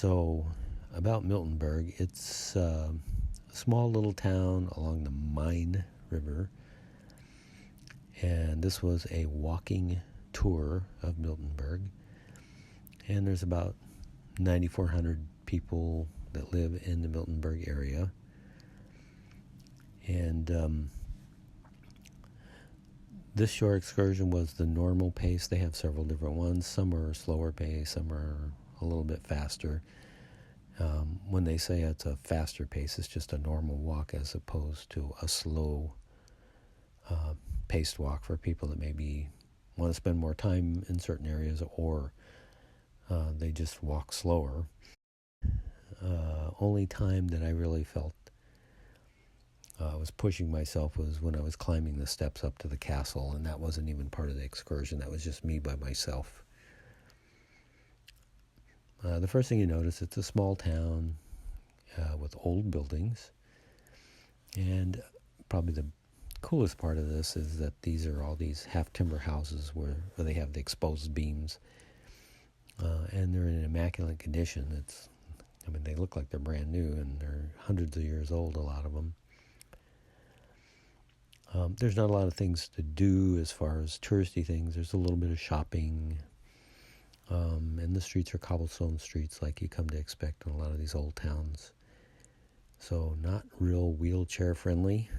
So, about Miltenberg, it's a small little town along the Main River, and this was a walking tour of Miltenberg, and there's about 9,400 people that live in the Miltenberg area, and this shore excursion was the normal pace. They have several different ones. Some are slower pace, some are a little bit faster. When they say it's a faster pace, it's just a normal walk as opposed to a slow paced walk for people that maybe want to spend more time in certain areas, or they just walk slower. Only time that I really felt I was pushing myself was when I was climbing the steps up to the castle, and that wasn't even part of the excursion. That was just me by myself. The first thing you notice, it's a small town with old buildings, and probably the coolest part of this is that these are all these half-timber houses where they have the exposed beams, and they're in immaculate condition. They look like they're brand new, and they're hundreds of years old, a lot of them. There's not a lot of things to do as far as touristy things. There's a little bit of shopping, and the streets are cobblestone streets like you come to expect in a lot of these old towns. So not real wheelchair friendly.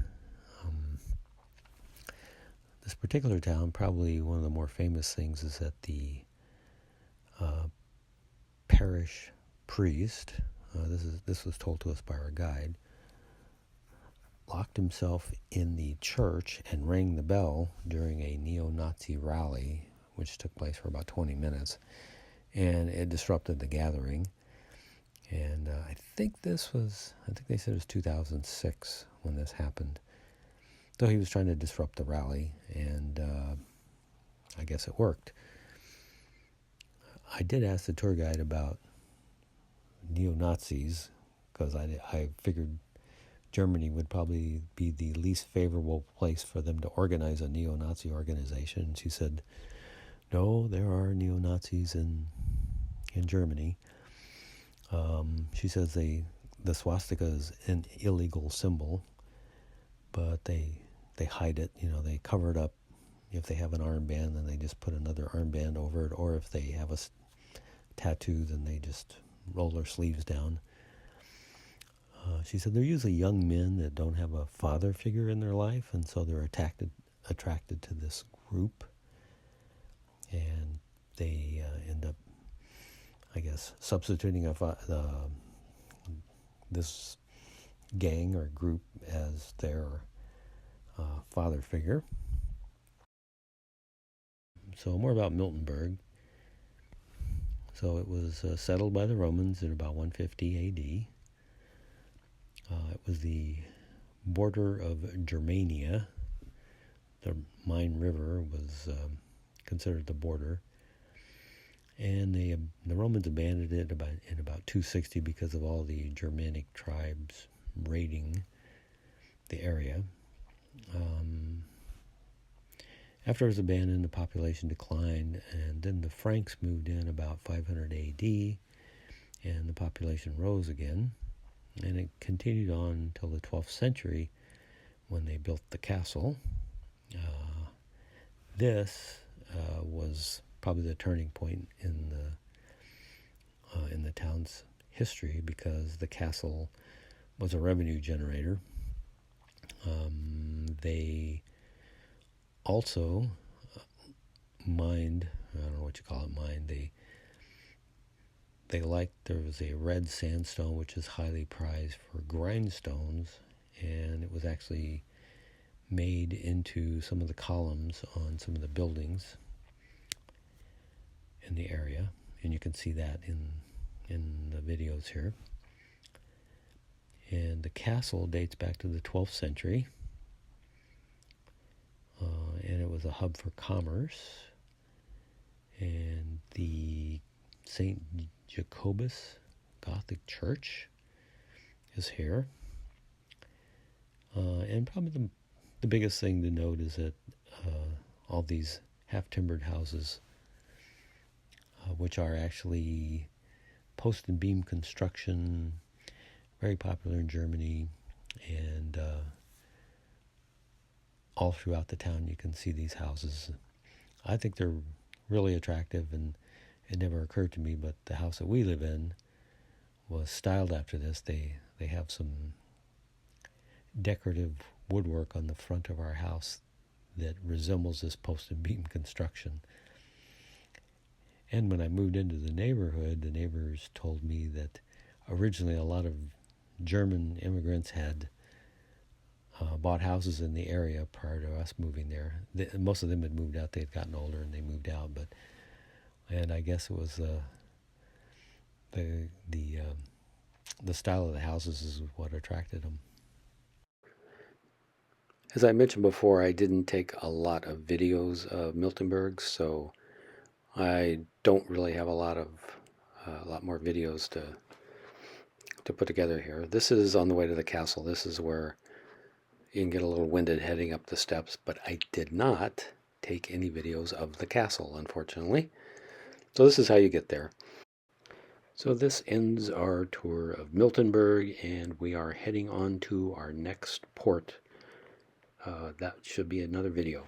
This particular town, probably one of the more famous things is that the parish priest, this was told to us by our guide, locked himself in the church and rang the bell during a neo-Nazi rally, which took place for about 20 minutes, and it disrupted the gathering. And I think they said it was 2006 when this happened. So he was trying to disrupt the rally, and I guess it worked. I did ask the tour guide about neo-Nazis, because I figured Germany would probably be the least favorable place for them to organize a neo-Nazi organization. And she said, no, there are neo-Nazis in Germany. She says the swastika is an illegal symbol, but they hide it. They cover it up. If they have an armband, then they just put another armband over it, or if they have a tattoo, then they just roll their sleeves down. She said they're usually young men that don't have a father figure in their life, and so they're attracted to this group, and they end up, I guess, substituting this gang or group as their father figure. So more about Miltenberg. So it was settled by the Romans in about 150 A.D. It was the border of Germania. The Main River was considered the border, and the Romans abandoned it in about 260 because of all the Germanic tribes raiding the area. After it was abandoned, the population declined, and then the Franks moved in about 500 A.D., and the population rose again. And it continued on until the 12th century when they built the castle. This was probably the turning point in the town's history, because the castle was a revenue generator. They also mined, I don't know what you call it, mined. There was a red sandstone, which is highly prized for grindstones, and it was actually made into some of the columns on some of the buildings in the area, and you can see that in the videos here. And the castle dates back to the 12th century, and it was a hub for commerce, and the St. Jacobus Gothic Church is here. And probably the biggest thing to note is that all these half-timbered houses, which are actually post and beam construction, very popular in Germany, and all throughout the town you can see these houses. I think they're really attractive, and it never occurred to me, but the house that we live in was styled after this. They have some decorative woodwork on the front of our house that resembles this post and beam construction. And when I moved into the neighborhood, the neighbors told me that originally a lot of German immigrants had bought houses in the area prior to us moving there. Most of them had moved out. They had gotten older and they moved out. And I guess it was the style of the houses is what attracted them. As I mentioned before, I didn't take a lot of videos of Miltenberg, so I don't really have a lot more videos to put together here. This is on the way to the castle. This is where you can get a little winded heading up the steps, but I did not take any videos of the castle, unfortunately. So this is how you get there. So this ends our tour of Miltenberg, and we are heading on to our next port. That should be another video.